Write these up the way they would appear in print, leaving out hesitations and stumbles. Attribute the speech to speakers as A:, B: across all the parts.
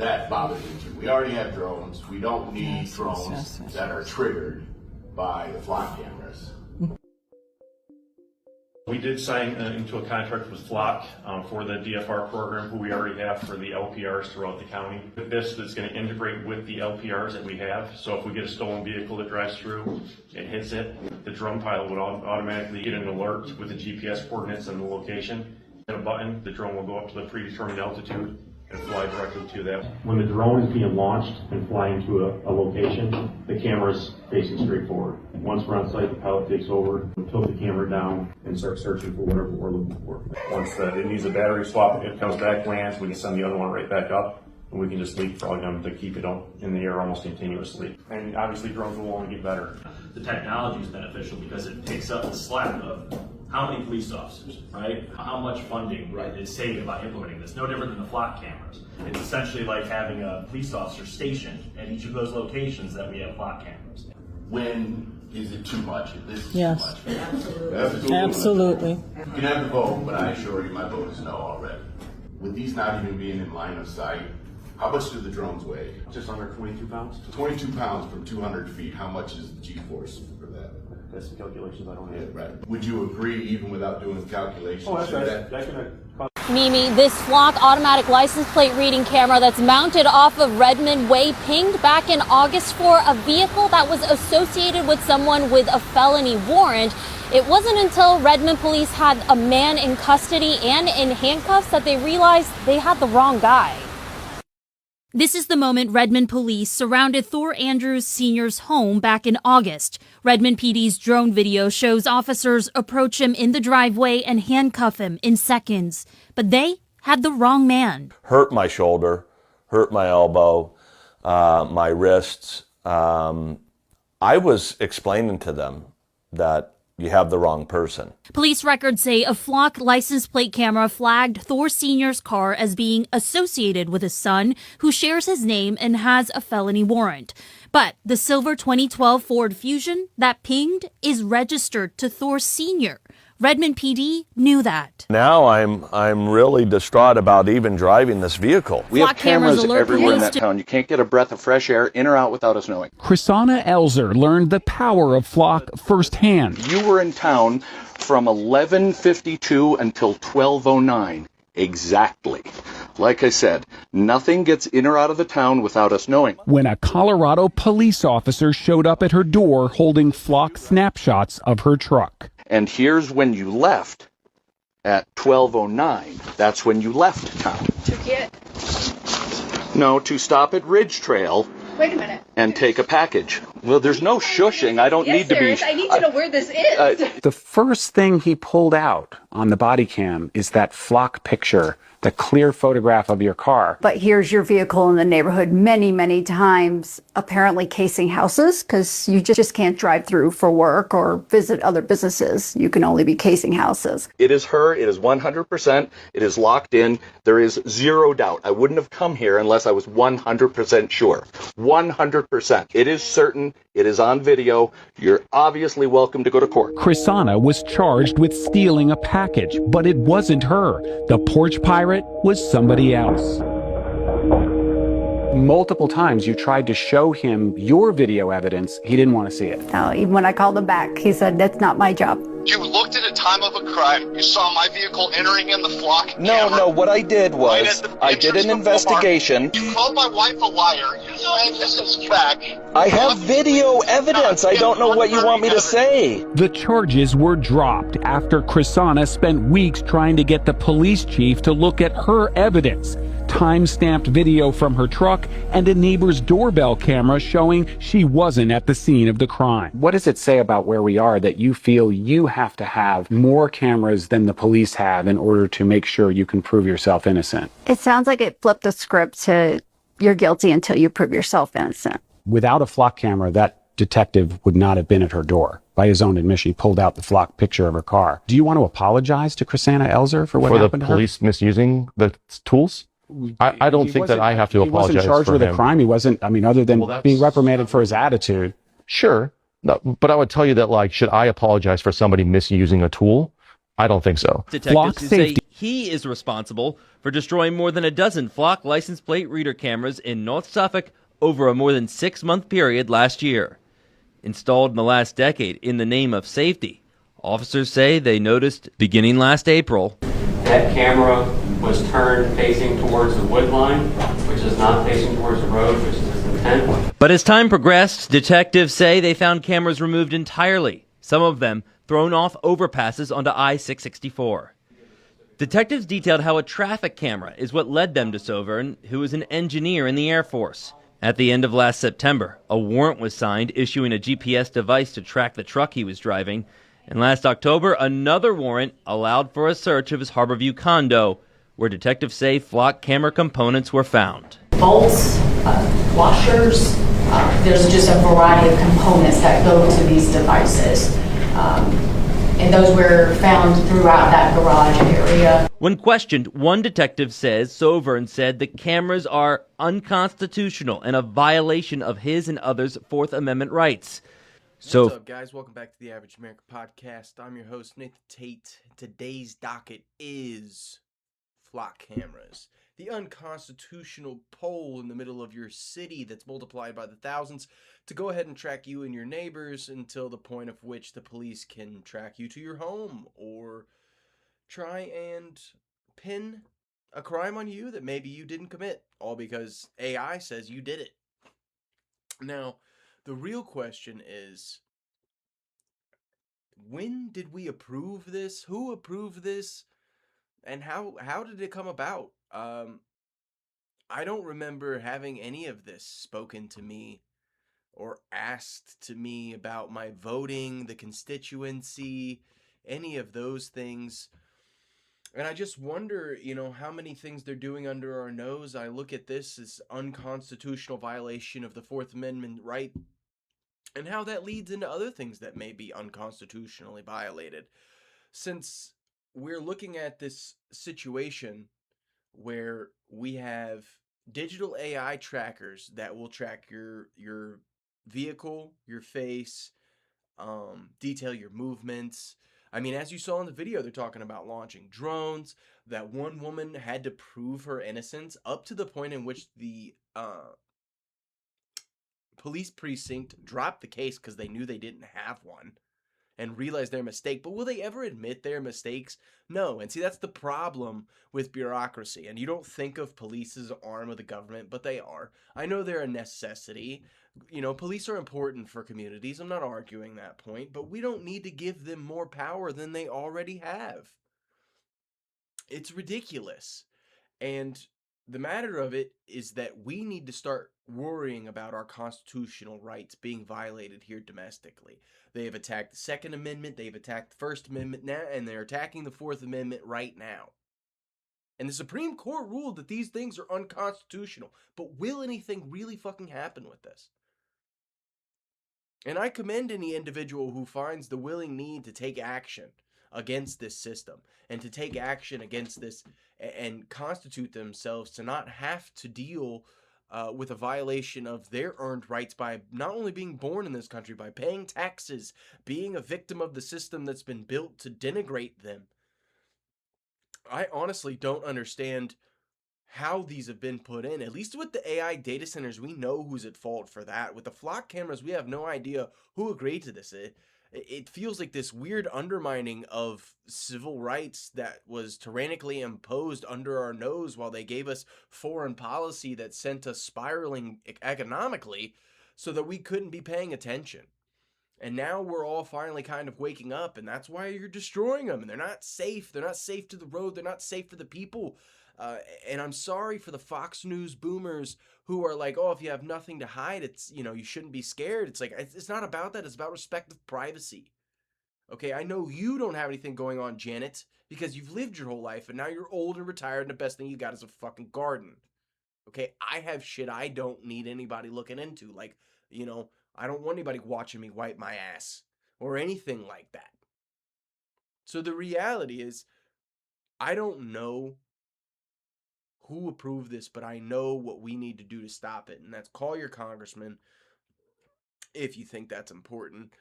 A: that bothers me too. We already have drones. We don't need drones that are triggered by the flock cameras.
B: We did sign into a contract with Flock for the DFR program, who we already have for the LPRs throughout the county. This is going to integrate with the LPRs that we have. So if we get a stolen vehicle that drives through and hits it, the drone pilot would automatically get an alert with the GPS coordinates and the location. Hit a button, the drone will go up to the predetermined altitude and fly directly to that. When the drone is being launched and flying to a location, the camera is facing straight forward. Once we're on site, the pilot takes over, tilt the camera down, and start searching for whatever we're looking for. Once it needs a battery swap, it comes back, lands, we can send the other one right back up, and we can just leapfrog them to keep it in the air almost continuously. And obviously drones will only get better.
C: The technology is beneficial because it picks up the slack of how many police officers, right? How much funding is saved by implementing this? No different than the flock cameras. It's essentially like having a police officer stationed at each of those locations that we have flock cameras.
A: When is it too much? If this is
D: Yes.
A: too much.
D: Absolutely.
A: You can have the vote, but I assure you my vote is no already. With these not even being in line of sight, how much do the drones weigh?
B: Just under 22 pounds.
A: 22 pounds from 200 feet. How much is the G-force for that?
B: That's the calculations I don't have.
A: Right. Would you agree, even without doing the calculations?
B: Oh, that's
A: that
B: right.
E: Mimi, this Flock automatic license plate reading camera that's mounted off of Redmond Way pinged back in August for a vehicle that was associated with someone with a felony warrant. It wasn't until Redmond police had a man in custody and in handcuffs that they realized they had the wrong guy. This is the moment Redmond police surrounded Thor Andrews Sr.'s home back in August. Redmond PD's drone video shows officers approach him in the driveway and handcuff him in seconds. But they had the wrong man.
F: Hurt my shoulder, hurt my elbow, my wrists. I was explaining to them that you have the wrong person.
E: Police records say a Flock license plate camera flagged Thor Sr.'s car as being associated with his son, who shares his name and has a felony warrant. But the silver 2012 Ford Fusion that pinged is registered to Thor Sr. Redmond PD knew that.
F: Now I'm really distraught about even driving this vehicle.
G: We have cameras everywhere in that town. You can't get a breath of fresh air in or out without us knowing.
H: Chrisana Elzer learned the power of Flock firsthand.
G: You were in town from 11:52 until 12:09. Exactly. Like I said, nothing gets in or out of the town without us knowing.
H: When a Colorado police officer showed up at her door holding Flock snapshots of her truck.
G: And here's when you left at 12:09. That's when you left town.
I: To get?
G: No, to stop at Ridge Trail.
I: Wait a minute.
G: And take a package. Well, there's no shushing. I don't need to be.
I: I need to know where this is.
J: The first thing he pulled out on the body cam is that Flock picture, the clear photograph of your car.
K: But here's your vehicle in the neighborhood many, many times, apparently casing houses, because you just can't drive through for work or visit other businesses. You can only be casing houses.
G: It is her. It is 100%. It is locked in. There is zero doubt. I wouldn't have come here unless I was 100% sure. 100%. It is certain. It is on video. You're obviously welcome to go to court.
H: Chrisana was charged with stealing a package, but it wasn't her. The porch pirate was somebody else.
J: Multiple times you tried to show him your video evidence. He didn't want to see it.
K: No, even when I called him back, he said, that's not my job.
L: You looked at a time of a crime. You saw my vehicle entering in the Flock
G: No,
L: camera.
G: no, what I did was,
L: Right
G: I did an investigation.
L: You called my wife a liar. You said this is fact.
G: I have video evidence. I don't know what you want me to say.
H: The charges were dropped after Chrisana spent weeks trying to get the police chief to look at her evidence. Time-stamped video from her truck and a neighbor's doorbell camera showing she wasn't at the scene of the crime.
J: What does it say about where we are that you feel you have to have more cameras than the police have in order to make sure you can prove yourself innocent?
K: It sounds like it flipped the script to you're guilty until you prove yourself innocent.
J: Without a Flock camera, that detective would not have been at her door. By his own admission, he pulled out the Flock picture of her car. Do you want to apologize to Chrisana Elzer for what happened to her?
M: For the police misusing the tools? I don't think that I have to apologize for him.
J: He wasn't charged with a crime. He wasn't, other than being reprimanded for his attitude.
M: Sure. No, but I would tell you that, should I apologize for somebody misusing a tool? I don't think so.
D: Detectives
J: Flock
D: who
J: safety.
D: say he is responsible for destroying more than a dozen flock license plate reader cameras in North Suffolk over a more than 6-month period last year. Installed in the last decade in the name of safety, officers say they noticed beginning last April.
N: That camera was turned facing towards the wood line, which is not facing towards the road, which is its intent.
D: But as time progressed, detectives say they found cameras removed entirely, some of them thrown off overpasses onto I-664. Detectives detailed how a traffic camera is what led them to Sovern, who is an engineer in the Air Force. At the end of last September, a warrant was signed issuing a GPS device to track the truck he was driving. And last October, another warrant allowed for a search of his Harborview condo, where detectives say flock camera components were found.
I: Bolts, washers, there's just a variety of components that go to these devices. And those were found throughout that garage area.
D: When questioned, one detective says Sovern said the cameras are unconstitutional and a violation of his and others' Fourth Amendment rights. So,
O: what's up, guys? Welcome back to the Average American Podcast. I'm your host, Nathan Tate. Today's docket is flock cameras. The unconstitutional pole in the middle of your city that's multiplied by the thousands to go ahead and track you and your neighbors until the point of which the police can track you to your home or try and pin a crime on you that maybe you didn't commit, all because AI says you did it. Now, the real question is, when did we approve this? Who approved this? And how did it come about? I don't remember having any of this spoken to me or asked to me about my voting, the constituency, any of those things. And I just wonder, how many things they're doing under our nose. I look at this as unconstitutional violation of the Fourth Amendment right, and how that leads into other things that may be unconstitutionally violated. Since we're looking at this situation where we have digital AI trackers that will track your vehicle, your face, detail your movements. I mean, as you saw in the video, they're talking about launching drones. That one woman had to prove her innocence up to the point in which the police precinct dropped the case because they knew they didn't have one and realized their mistake. But will they ever admit their mistakes? No. And see, that's the problem with bureaucracy. And you don't think of police as an arm of the government, but they are. I know they're a necessity. Police are important for communities. I'm not arguing that point, but we don't need to give them more power than they already have. It's ridiculous. And the matter of it is that we need to start worrying about our constitutional rights being violated here domestically. They have attacked the Second Amendment, they've attacked the First Amendment now, and they're attacking the Fourth Amendment right now. And the Supreme Court ruled that these things are unconstitutional. But will anything really fucking happen with this? And I commend any individual who finds the willing need to take action against this system and to take action against this and constitute themselves to not have to deal with a violation of their earned rights by not only being born in this country, by paying taxes, being a victim of the system that's been built to denigrate them. I honestly don't understand how these have been put in. At least with the AI data centers, we know who's at fault for that. With the flock cameras, we have no idea who agreed to this. It feels like this weird undermining of civil rights that was tyrannically imposed under our nose while they gave us foreign policy that sent us spiraling economically so that we couldn't be paying attention. And now we're all finally kind of waking up, and that's why you're destroying them. And they're not safe. They're not safe to the road. They're not safe for the people. And I'm sorry for the Fox News boomers who are like, oh, if you have nothing to hide, it's, you shouldn't be scared. It's like, it's not about that. It's about respect of privacy. Okay, I know you don't have anything going on, Janet, because you've lived your whole life, and now you're old and retired, and the best thing you got is a fucking garden. Okay, I have shit I don't need anybody looking into. Like, I don't want anybody watching me wipe my ass or anything like that. So the reality is, I don't know who approved this, but I know what we need to do to stop it, and that's call your congressman if you think that's important.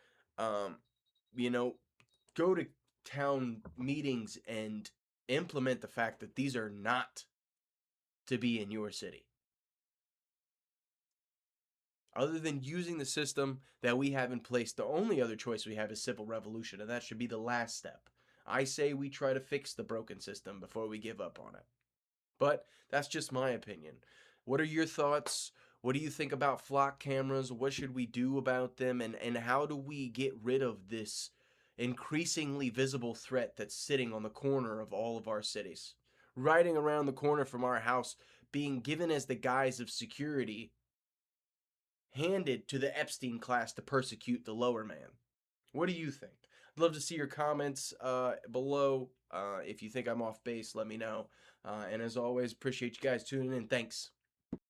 O: Go to town meetings and implement the fact that these are not to be in your city. Other than using the system that we have in place, the only other choice we have is civil revolution, and that should be the last step. I say we try to fix the broken system before we give up on it. But that's just my opinion. What are your thoughts? What do you think about flock cameras? What should we do about them? And how do we get rid of this increasingly visible threat that's sitting on the corner of all of our cities? Riding around the corner from our house, being given as the guise of security, handed to the Epstein class to persecute the lower man. What do you think? I'd love to see your comments below. If you think I'm off base, let me know. And as always, appreciate you guys tuning in. Thanks.